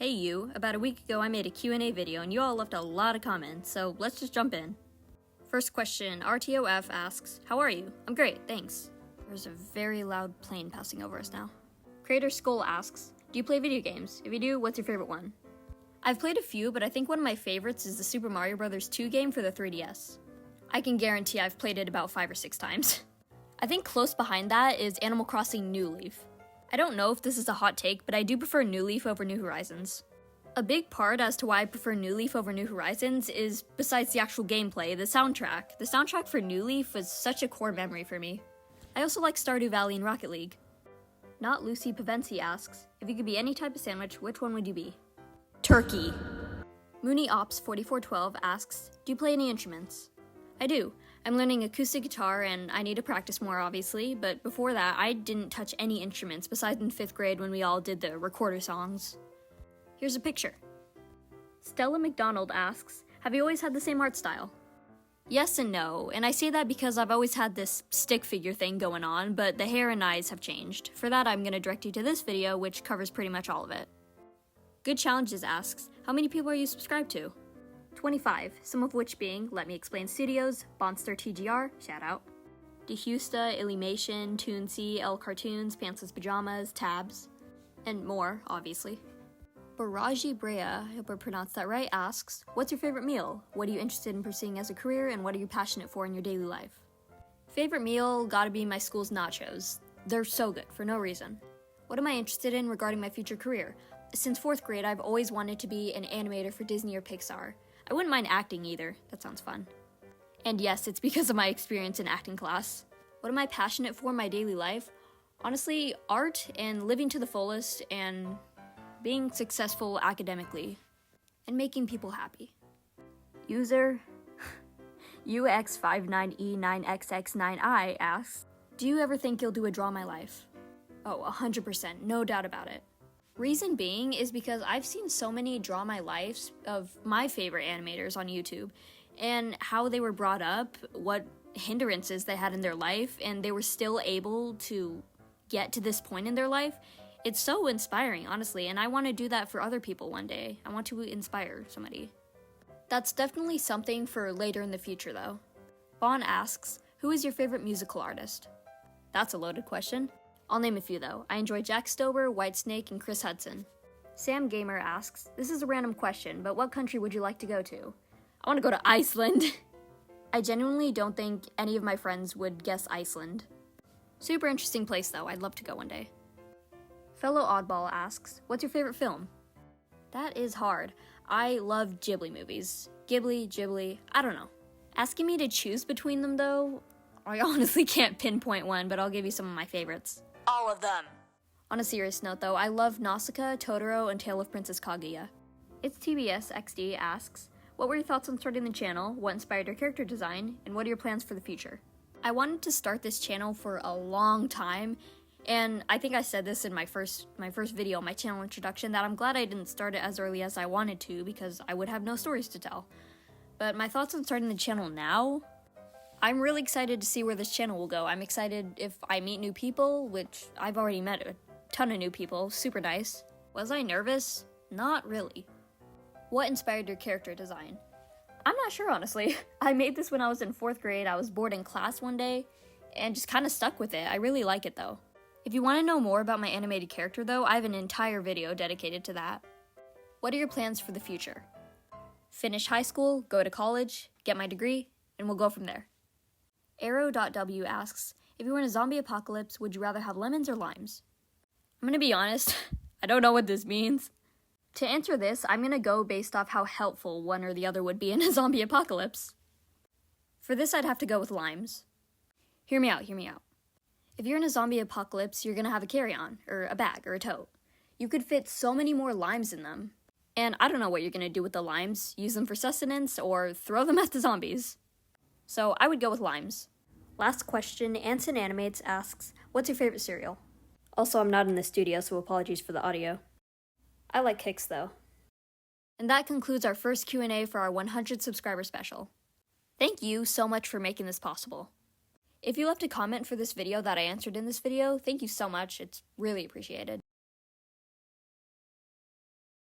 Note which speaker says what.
Speaker 1: Hey you, about a week ago I made a Q&A video and you all left a lot of comments, so let's just jump in. First question, RTOF asks, how are you? I'm great, thanks. There's a very loud plane passing over us now. Creator Skull asks, do you play video games? If you do, what's your favorite one? I've played a few, but I think one of my favorites is the Super Mario Bros. 2 game for the 3DS. I can guarantee I've played it about 5 or 6 times. I think close behind that is Animal Crossing New Leaf. I don't know if this is a hot take, but I do prefer New Leaf over New Horizons. A big part as to why I prefer New Leaf over New Horizons is, besides the actual gameplay, the soundtrack. The soundtrack for New Leaf was such a core memory for me. I also like Stardew Valley and Rocket League. Not Lucy Pavensi asks, if you could be any type of sandwich, which one would you be? Turkey. Mooney Ops 4412 asks, do you play any instruments? I do. I'm learning acoustic guitar and I need to practice more obviously, but before that I didn't touch any instruments besides in 5th grade when we all did the recorder songs. Here's a picture. Stella McDonald asks, have you always had the same art style? Yes and no, and I say that because I've always had this stick figure thing going on, but the hair and eyes have changed. For that I'm going to direct you to this video, which covers pretty much all of it. Good Challenges asks, how many people are you subscribed to? 25, some of which being Let Me Explain Studios, Bonster TGR, shout out, DeHusta, Illymation, Toonsy, L Cartoons, Pantsless Pajamas, Tabs, and more, obviously. Baraji Brea, I hope I pronounced that right, asks, what's your favorite meal? What are you interested in pursuing as a career, and what are you passionate for in your daily life? Favorite meal gotta be my school's nachos. They're so good, for no reason. What am I interested in regarding my future career? Since 4th grade, I've always wanted to be an animator for Disney or Pixar. I wouldn't mind acting either, that sounds fun. And yes, it's because of my experience in acting class. What am I passionate for in my daily life? Honestly, art and living to the fullest and being successful academically and making people happy. User UX59E9XX9I asks, do you ever think you'll do a Draw My Life? Oh, 100%, no doubt about it. Reason being is because I've seen so many Draw My Lives of my favorite animators on YouTube and how they were brought up, what hindrances they had in their life, and they were still able to get to this point in their life. It's so inspiring, honestly, and I want to do that for other people one day. I want to inspire somebody. That's definitely something for later in the future, though. Vaughn asks, who is your favorite musical artist? That's a loaded question. I'll name a few though. I enjoy Jack Stober, Whitesnake, and Chris Hudson. Sam Gamer asks, this is a random question, but what country would you like to go to? I want to go to Iceland. I genuinely don't think any of my friends would guess Iceland. Super interesting place though, I'd love to go one day. Fellow Oddball asks, what's your favorite film? That is hard. I love Ghibli movies. Ghibli, I don't know. Asking me to choose between them though, I honestly can't pinpoint one, but I'll give you some of my favorites.
Speaker 2: All of them.
Speaker 1: On a serious note though, I love Nausicaa, Totoro, and Tale of Princess Kaguya. It's TBS XD asks, what were your thoughts on starting the channel, what inspired your character design, and what are your plans for the future? I wanted to start this channel for a long time, and I think I said this in my first video, my channel introduction, that I'm glad I didn't start it as early as I wanted to because I would have no stories to tell. But my thoughts on starting the channel now? I'm really excited to see where this channel will go. I'm excited if I meet new people, which I've already met a ton of new people, super nice. Was I nervous? Not really. What inspired your character design? I'm not sure, honestly. I made this when I was in 4th grade. I was bored in class one day and just kind of stuck with it. I really like it though. If you want to know more about my animated character though, I have an entire video dedicated to that. What are your plans for the future? Finish high school, go to college, get my degree, and we'll go from there. Arrow.w asks, if you were in a zombie apocalypse, would you rather have lemons or limes? I'm gonna be honest, I don't know what this means. To answer this, I'm gonna go based off how helpful one or the other would be in a zombie apocalypse. For this, I'd have to go with limes. Hear me out. If you're in a zombie apocalypse, you're gonna have a carry-on, or a bag, or a tote. You could fit so many more limes in them. And I don't know what you're gonna do with the limes, use them for sustenance, or throw them at the zombies. So I would go with limes. Last question, Anson Animates asks, what's your favorite cereal? Also, I'm not in the studio, so apologies for the audio. I like Kix though. And that concludes our first Q&A for our 100 subscriber special. Thank you so much for making this possible. If you left a comment for this video that I answered in this video, thank you so much, it's really appreciated.